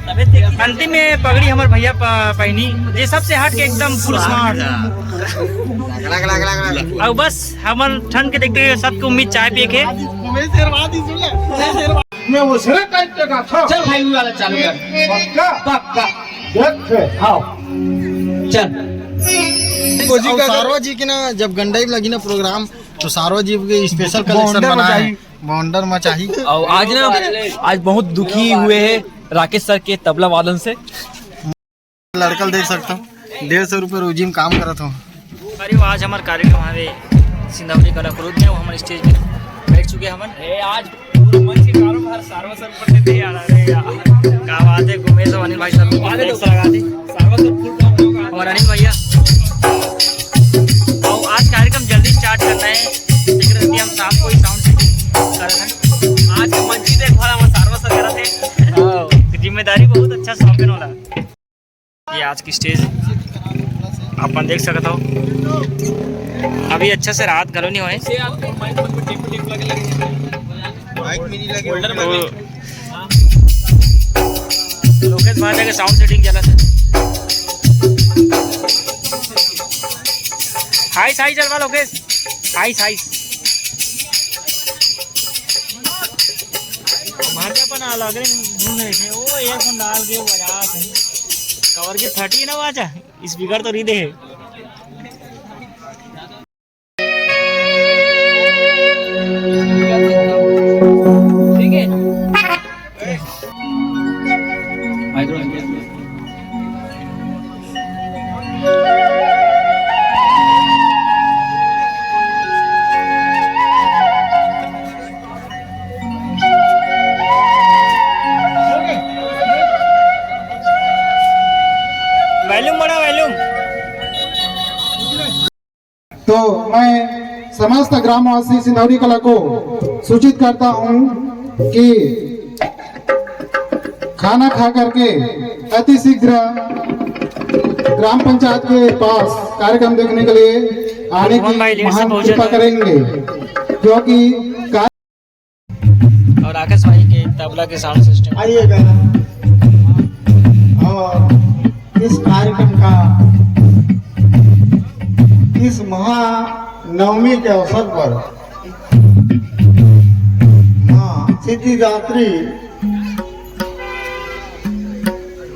अंतिम में पगड़ी हमारे भैया पहनी, ये सबसे हट के एकदम फुल स्मार्ट। अब बस हम ठंड के देखते हुए सबको उम्मीद चाय पिए के मैं वो सिरे टाइप का था। चल भाई वाला चालू कर। पक्का पक्का देख आओ चल। सारवा जी की ना जब गंडाई में लगी ना प्रोग्राम तो सारवा जी के स्पेशल कलेक्शन बनाया है, बाउंडर मचाही। और आज ना आज बहुत दुखी हुए हैं राकेश सर के तबला वादन से। लड़कल देख सकता हूँ 150 रुपये रोजी में काम करता हूँ। अरे आज हमारे कार्यक्रम हमारे सिंधवनी कला क्रोध में हमारे स्टेज में बैठ चुके हम आज मंच के कारोबार सारवा सर ऊपर देते आ रहे हैं यार। क्या बात है, गुमेश और अनिल भाई सब आगे तो लगा दे सारवा सर फुल और अनिल भैया। और आज कार्यक्रम जल्दी स्टार्ट करना है, देख रहे थे हम शाम को ही साउंड सेटिंग कर रहे थे। आज का मंच ही देख वाला हम सारवा सर कर रहे थे, जिम्मेदारी बहुत अच्छा सौंपने वाला। ये आज की स्टेज अपन देख सकते हो, अभी अच्छे से रात गलो नहीं हुए। लोकेश महाराज के साउंड सेटिंग चला था। हाई साई चलवा लोकेश, हाई साई हमारे अपन अलग ढूंढ रहे थे। वो ईयरफोन डाल के बजा कवर के 30 ना बाजा स्पीकर तो रीदे है। ठीक है वैल्यूम बड़ा वैल्यूम। तो मैं समस्त ग्रामवासी सिंधवनी कला को सूचित करता हूं कि खाना खा करके अति शीघ्र ग्राम पंचायत के पास कार्यक्रम देखने के लिए आने की महान कृपा करेंगे, क्योंकि और आकाश भाई के तबला के साउंड सिस्टम आइएगा और इस कार्यक्रम का इस महानवमी के अवसर पर मां सिद्धिदात्री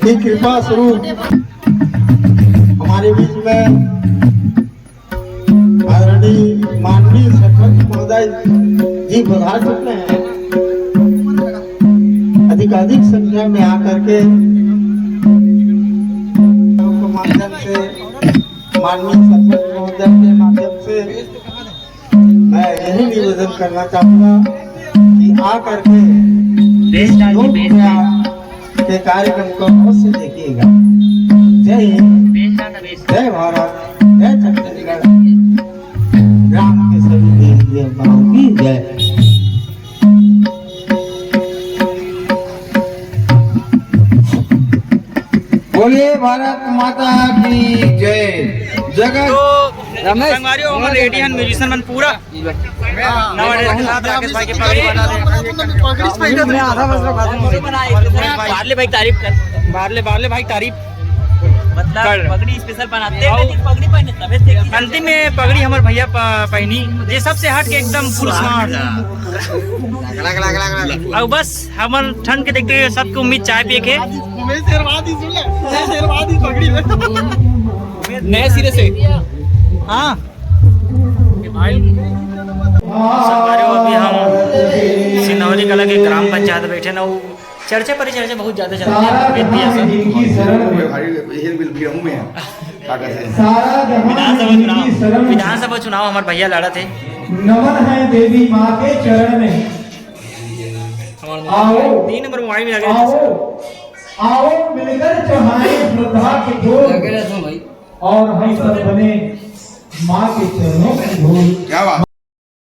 की कृपा स्वरूप हमारे बीच में आदरणीय माननीय सरपंच महोदय जी पधार चुके हैं। अधिकाधिक संख्या में आकर के माध्यम से माननीय सरपंच महोदय के माध्यम से मैं यही निवेदन करना चाहूँगा कि आकर के के कार्यक्रम को अवश्य देखिएगा। जय हिंद, जय भारत, जय छत्तीसगढ़, ग्राम के सभी देवी देवताओं की जय। बोलिए भारत माता की जय। जगत संगवारियों हमर रेडियन म्यूजिशियन मन पूरा नवा ड्रेस के साथ राकेश भाई के पगड़ी बना दे। मैं आधा बारले भाई तारीफ कर, बारले भाई तारीफ मतलब पगड़ी स्पेशल बनाते हैं, पगड़ी पहने तबे देखी। अंतिम में पगड़ी हमारे भैया पहनी, ये सबसे हट के एकदम फुल स्मार्ट। अब बस हम ठंड के देखते हुए सबको उम्मीद चाय पिए के नए सिरे से। हाँ अभी हम सिंधवनी कला के ग्राम पंचायत बैठे ना, वो चर्चा परिचर्चा बहुत ज्यादा चलती है। विधानसभा चुनाव हमारे भैया लड़ा थे। नमन है देवी माँ के चरण में, आओ 3 नंबर मोबाइल में लगे आओ मिलकर चढ़ाएं श्रद्धा के फूल और हम सब बने माँ के चरणों में धूल।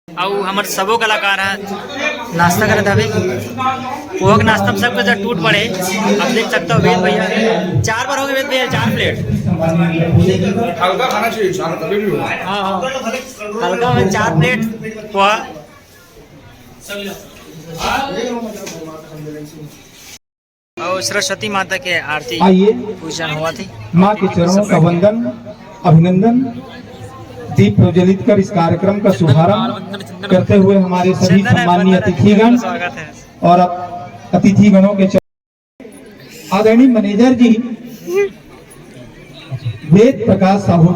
और हमारे सबो कलाकार है नाश्ता करे थे। वो नाश्ता में सब कुछ टूट पड़े। अब देख सकते हो वेद भैया 4 बार हो गए, वेद भैया 4 प्लेट हल्का खाना चाहिए। हाँ हल्का में 4 प्लेट पोहा। और सरस्वती माता के आरती आइए पूजन हुआ थी। माँ के चरणों का वंदन अभिनंदन दीप प्रज्वलित कर इस कार्यक्रम का शुभारंभ करते हुए हमारे सभी सम्माननीय अतिथिगण स्वागत है। और अतिथिगणों के आदरणीय मैनेजर जी वेद प्रकाश साहू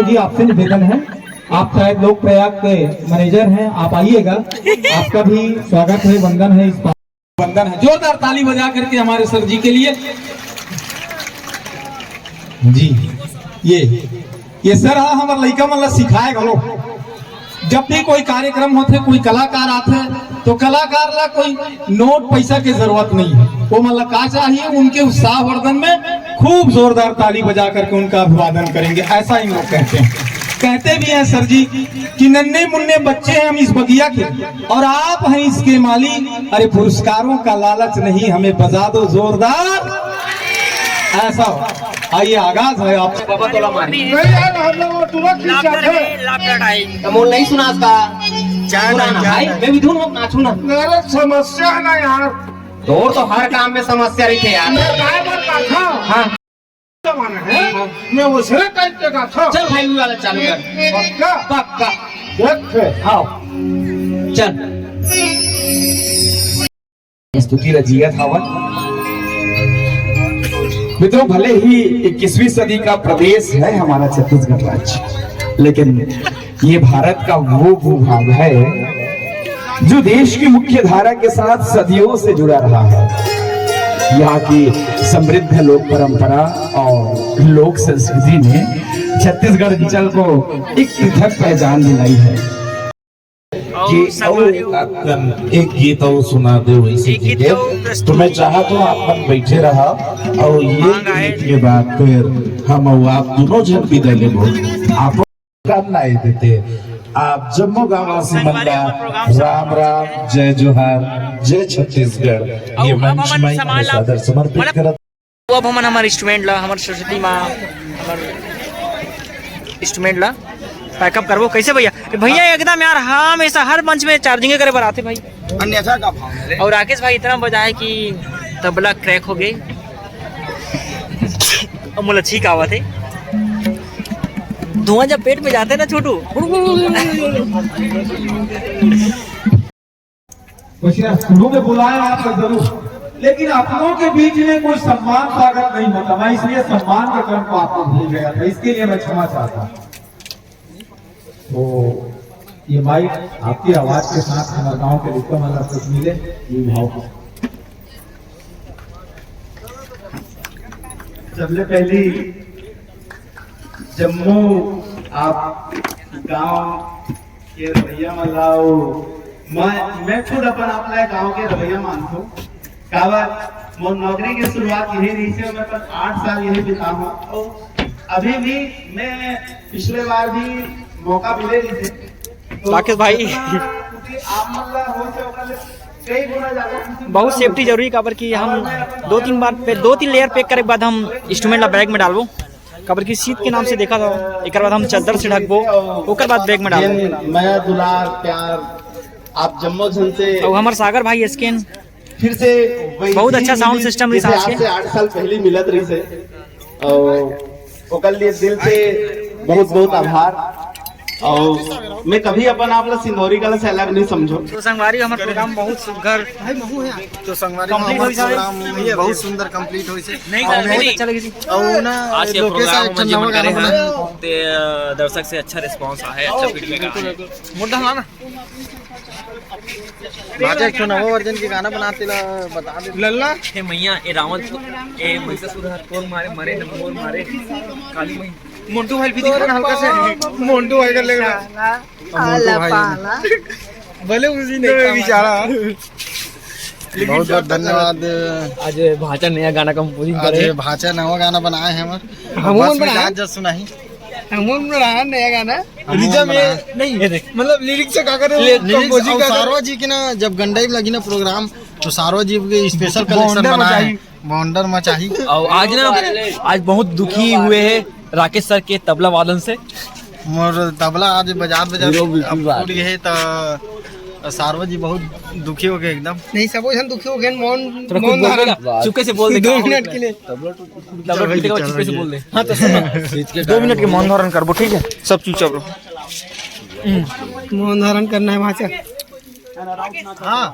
जी आपसे निवेदन है, आप शायद लोक प्रयाग के मैनेजर हैं, आप आइएगा, आपका भी स्वागत है, वंदन है, इस वंदन है। जोरदार ताली बजा करके हमारे सर जी के लिए। जी ये सर हाँ हमारे लड़का मतलब सिखाए गलो, जब भी कोई कार्यक्रम होते कोई कलाकार आते तो कलाकार ला कोई नोट पैसा की जरूरत नहीं है, वो मतलब का चाहिए उनके उत्साह वर्धन में खूब जोरदार ताली बजा करके उनका अभिवादन करेंगे, ऐसा ही लोग कहते हैं। कहते भी हैं सर जी कि नन्हे मुन्ने बच्चे हैं हम इस बगिया के और आप हैं इसके मालिक, अरे पुरस्कारों का लालच नहीं, हमें बजा दो जोरदार, ऐसा हो। आइए आगाज है आप बाबा तोला मारी मोल नहीं सुना भाई, मैं भी धुन नाचू ना। समस्या है ना यार, और तो हर काम में समस्या रही थे यार। हाँ मैं उसे टाइप का था। चल भाई वाला चालू कर। पक्का हाँ चल। स्तुति रजिया थावन मित्रों, भले ही 21वीं सदी का प्रदेश है हमारा छत्तीसगढ़ राज्य, लेकिन ये भारत का वो भूभाग है जो देश की मुख्य धारा के साथ सदियों से जुड़ा रहा है। यहाँ की समृद्ध लोक परंपरा और लोक संस्कृति ने छत्तीसगढ़ अंचल को एक पृथक पहचान दिलाई है। एक गीत और सुना दे वैसे तो मैं चाहा तो आप मन बैठे रहा और ये गीत के बाद फिर हम आप दोनों जन विदा लेबो। आप काम नहीं देते, आप जम्मू गांववासी मन का राम राम, जय जोहार, जय छत्तीसगढ़ ये मंच में सादर समर्पित करत। अब हम हमारे इंस्ट्रूमेंट ला, हमारे सरस्वती माँ हमारे इंस्ट्रूमेंट ला पैकअप करवो कैसे भैया? भैया एकदम यार हमेशा हर मंच में चार्जिंग करे पर आते भाई, अन्यथा का भाव। और राकेश भाई इतना बजाए कि तबला क्रैक हो गई और मुझे ठीक आवा थे। धुआं जब पेट में जाते ना छोटू शुरू में बुलाया आपको जरूर, लेकिन अपनों के बीच में कोई सम्मान स्वागत नहीं होता, मैं इसलिए सम्मान के क्रम को आपको भूल गया था, इसके लिए मैं क्षमा चाहता हूँ। तो ये माइक आपकी आवाज के साथ हमारे गांव के लोगों को कुछ मिले ये भाव। सबसे पहली जम्मू आप गांव के रवैया मलाओ, मैं खुद अपन अपना गांव के रवैया मानता हूँ। मोर नौकरी की शुरुआत यही रही है, मैं 8 साल यही बिता हूँ और अभी भी मैं पिछले बार भी मौका मिले नहीं थे। राकेश भाई बहुत सेफ्टी जरूरी काबर की हम 2-3 लेयर पैक करे के बाद हम इंस्ट्रूमेंट ला बैग में डालबो, काबर की शीत के नाम से देखा था, एक बाद हम चादर से ढकबो, ओकर बाद बैग में डालबो। मैं दुलार प्यार आप जम्मू जन से और हमारे सागर भाई स्कैन फिर से बहुत अच्छा साउंड सिस्टम रही आज से 8 साल पहले मिलत रही से और ओकर लिए दिल से बहुत बहुत आभार। और मैं कभी अपन आप ला सिंदौरी का से अलग नहीं समझो। तो संगवारी हमारा प्रोग्राम बहुत सुंदर तो संगवारी प्रोग्राम ये बहुत सुंदर कंप्लीट होई से नहीं अच्छा लगी थी। और ना आज के प्रोग्राम में जीवन करे हैं ते दर्शक से अच्छा रिस्पांस आया, अच्छा फीडबैक आया। मुद्दा ना भाजपा चुनाव वर्जन के गाना बनाते ला बता दे लल्ला हे मैया ए रावण ए महिषासुर तोर मारे मारे न मोर मारे काली मई मोंटू भाई भी दिखा हल्का से मोंटू भाई कर लेगा आला पाला भले उसी ने बेचारा। बहुत बहुत धन्यवाद। आज भाचा नया गाना कंपोजिंग करे, आज भाचा नया गाना बनाए हैं हम बनाया जब सुनाई हम बनाया नया गाना रिदम में नहीं मतलब लिरिक्स से का करे कंपोजिंग का सारवा जी की ना जब गंडाई लगी ना प्रोग्राम तो सारवा जी के स्पेशल कलेक्शन बनाए बॉन्डर मचाही। और आज ना आज बहुत दुखी हुए हैं राकेश सर के तबला वादन से। मोर तबला आज बजा फूट गए तो सारवा जी बहुत दुखी हो गए एकदम। नहीं सब हम दुखी हो गए मौन चुपके से बोल दे 2 मिनट के लिए चुपके से बोल दे। हाँ तो सुनो 2 मिनट के मौन धारण करबो ठीक है सब चुपचाप रहो। मौन धारण करना है वहाँ से। हाँ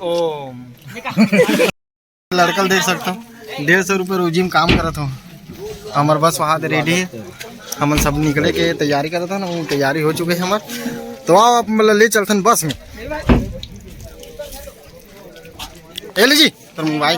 ओम लड़कल देख सकता हूँ 150 रुपये रोजी में काम करत हूँ। हमार बस वहाँ से रेडी है, हम सब निकले के तैयारी करता ना, वो तैयारी हो चुकी है हमार। तो आप मतलब ले चलते बस में। ए लीजिए तो मोबाइल